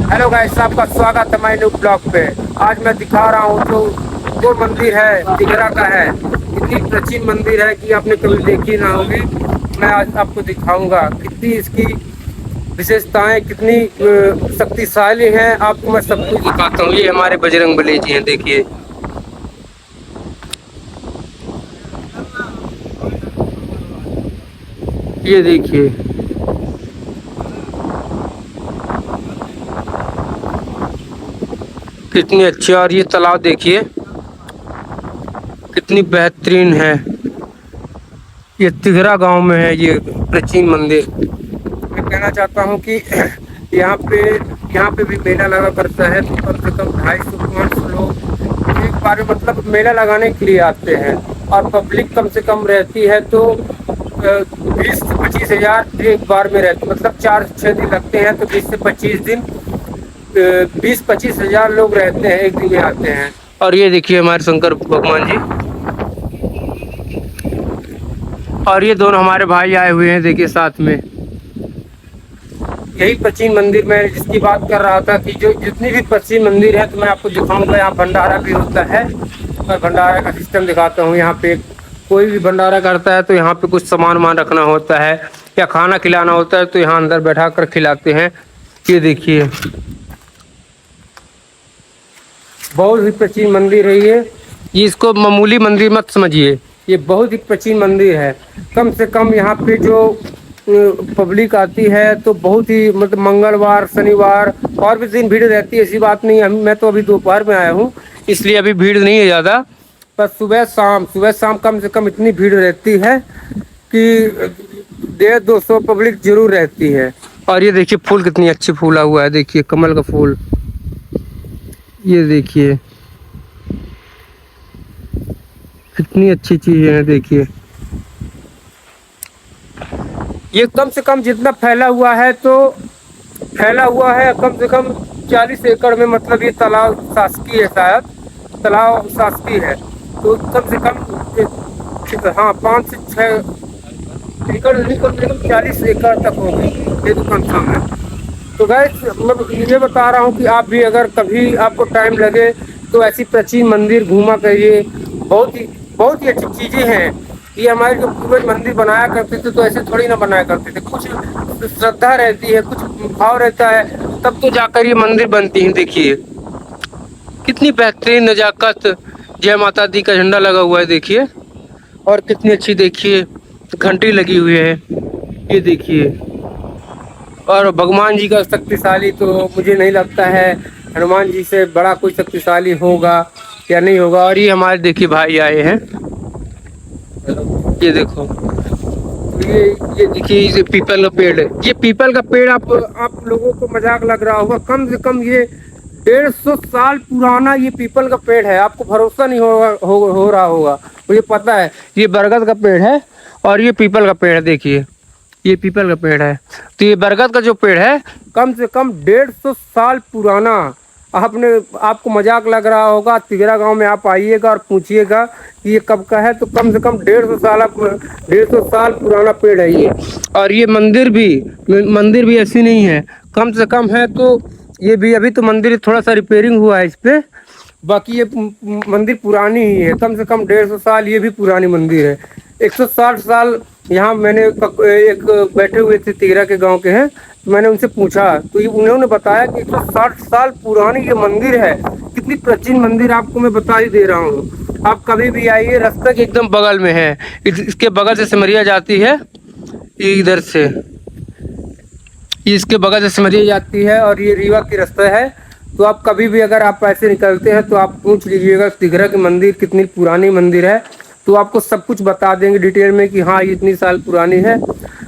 Hello guys, आपका स्वागत है मेरे न्यू ब्लॉग पे। आज मैं दिखा रहा हूँ जो वो मंदिर है तिघरा का है। इतनी प्राचीन मंदिर है कि आपने कभी देखी ना होगी। मैं आज आपको दिखाऊंगा कितनी इसकी विशेषताएं कितनी शक्तिशाली हैं। आपको मैं सब कुछ दिखाता हूँ। ये हमारे बजरंगबली जी हैं, देखिए। ये देखिए कितनी अच्छी। और ये तालाब देखिए कितनी बेहतरीन है। ये तिघरा गांव में है ये प्राचीन मंदिर। मैं कहना चाहता हूँ कि यहाँ पे भी मेला लगा करता है, तो कम से कम 250-500 लोग एक बार में मतलब मेला लगाने के लिए आते हैं। और पब्लिक कम से कम रहती है तो 20 से 25 हजार एक बार में रहती, मतलब 4-6 दिन लगते हैं तो 20 से 25 दिन 20-25 हजार लोग रहते हैं, एक दिन में आते हैं। और ये देखिए हमारे शंकर भगवान जी, और ये दोनों हमारे भाई आए हुए हैं, देखिए साथ में। यही प्राचीन मंदिर में जिसकी बात कर रहा था कि जो जितनी भी प्राचीन मंदिर है तो मैं आपको दिखाऊंगा। यहाँ भंडारा भी होता है और भंडारा का सिस्टम दिखाता हूँ। यहाँ पे कोई भी भंडारा करता है तो यहाँ पे कुछ सामान वामान रखना होता है या खाना खिलाना होता है तो यहाँ अंदर बैठा कर खिलाते हैं। ये देखिए बहुत ही प्राचीन मंदिर है ये। इसको मामूली मंदिर मत समझिए, ये बहुत ही प्राचीन मंदिर है। कम से कम यहाँ पे जो पब्लिक आती है तो बहुत ही मतलब मंगलवार शनिवार और भी दिन भीड़ रहती है, ऐसी बात नहीं है। मैं तो अभी दोपहर में आया हूँ इसलिए अभी भीड़ नहीं है ज़्यादा, पर सुबह शाम कम से कम इतनी भीड़ रहती है कि 150-200 पब्लिक जरूर रहती है। और ये देखिए फूल कितनी अच्छी फूला हुआ है, देखिए कमल का फूल। ये देखिए कितनी अच्छी चीज़ है, देखिए। ये कम से कम जितना फैला हुआ है कम से कम 40 एकड़ में, मतलब ये तालाब शासकीय है, शायद तालाब शासकीय है। तो कम से कम हाँ 5 से 6 एकड़ नहीं, कम से कम 40 एकड़ तक होगी, ये तो कंफर्म है। तो गाइस मैं ये बता रहा हूँ कि आप भी अगर कभी आपको टाइम लगे तो ऐसी प्राचीन मंदिर घूमा करिए। बहुत ही अच्छी चीज़ें हैं। ये हमारे जो पूर्वज मंदिर बनाया करते थे तो ऐसे थोड़ी ना बनाया करते थे, कुछ श्रद्धा रहती है, कुछ भाव रहता है, तब तो जाकर ये मंदिर बनती है। देखिए कितनी बेहतरीन नजाकत, जय माता दी का झंडा लगा हुआ है, देखिए। और कितनी अच्छी देखिए घंटी लगी हुई है, ये देखिए। और भगवान जी का शक्तिशाली तो मुझे नहीं लगता है हनुमान जी से बड़ा कोई शक्तिशाली होगा या नहीं होगा। और ये हमारे देखिए भाई आए हैं, ये देखो। ये देखिए ये पीपल का पेड़ है। ये पीपल का पेड़ आप लोगों को मजाक लग रहा होगा, कम से कम ये 150 साल पुराना ये पीपल का पेड़ है। आपको भरोसा नहीं हो रहा होगा, मुझे पता है। ये बरगद का पेड़ है और ये पीपल का पेड़ है, देखिए ये पीपल का पेड़ है। तो ये बरगद का जो पेड़ है कम से कम 150 साल पुराना। आपको मजाक लग रहा होगा, तिघरा गांव में आप आइएगा और पूछिएगा कि ये कब का है, तो कम से कम 150 साल पुराना पेड़ है ये। और ये मंदिर भी ऐसी नहीं है, कम से कम है तो ये भी अभी तो मंदिर थोड़ा सा रिपेयरिंग हुआ है इस पे, बाकी ये मंदिर पुरानी ही है। कम से कम 150 साल ये भी पुरानी मंदिर है। 160 साल यहाँ मैंने एक बैठे हुए थे तिघरा के गांव के हैं, तो मैंने उनसे पूछा तो ये उन्होंने बताया कि 160 साल पुरानी ये मंदिर है। कितनी प्राचीन मंदिर आपको मैं बता ही दे रहा हूँ। आप कभी भी आइए, रास्ता के एकदम बगल में है। इसके बगल से सिमरिया जाती है, इधर से इसके बगल से सिमरिया जाती है और ये रीवा की रास्ता है। तो आप कभी भी अगर आप ऐसे निकलते हैं तो आप पूछ लीजिएगा तिघरा की मंदिर कितनी पुरानी मंदिर है, तो आपको सब कुछ बता देंगे डिटेल में कि हाँ ये इतनी साल पुरानी है।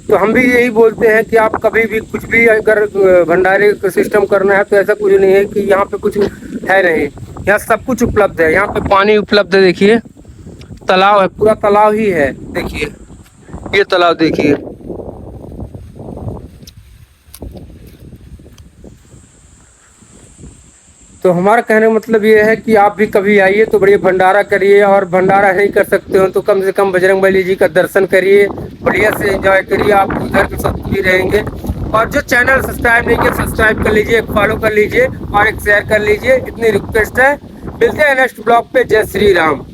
तो हम भी यही बोलते हैं कि आप कभी भी कुछ भी अगर भंडारे का सिस्टम करना है तो ऐसा कुछ नहीं है कि यहाँ पे कुछ है नहीं, यहाँ सब कुछ उपलब्ध है। यहाँ पे पानी उपलब्ध है, देखिए तालाब है, पूरा तालाब ही है, देखिए ये तालाब देखिए। तो हमारा कहने का मतलब ये है कि आप भी कभी आइए तो बढ़िया भंडारा करिए, और भंडारा नहीं कर सकते हो तो कम से कम बजरंगबली जी का दर्शन करिए, बढ़िया से एंजॉय करिए। आप घर के साथ भी रहेंगे और जो चैनल सब्सक्राइब नहीं किया सब्सक्राइब कर लीजिए, एक फॉलो कर लीजिए और एक शेयर कर लीजिए, इतनी रिक्वेस्ट है। मिलते हैं नेक्स्ट ब्लॉग पे। जय श्री राम।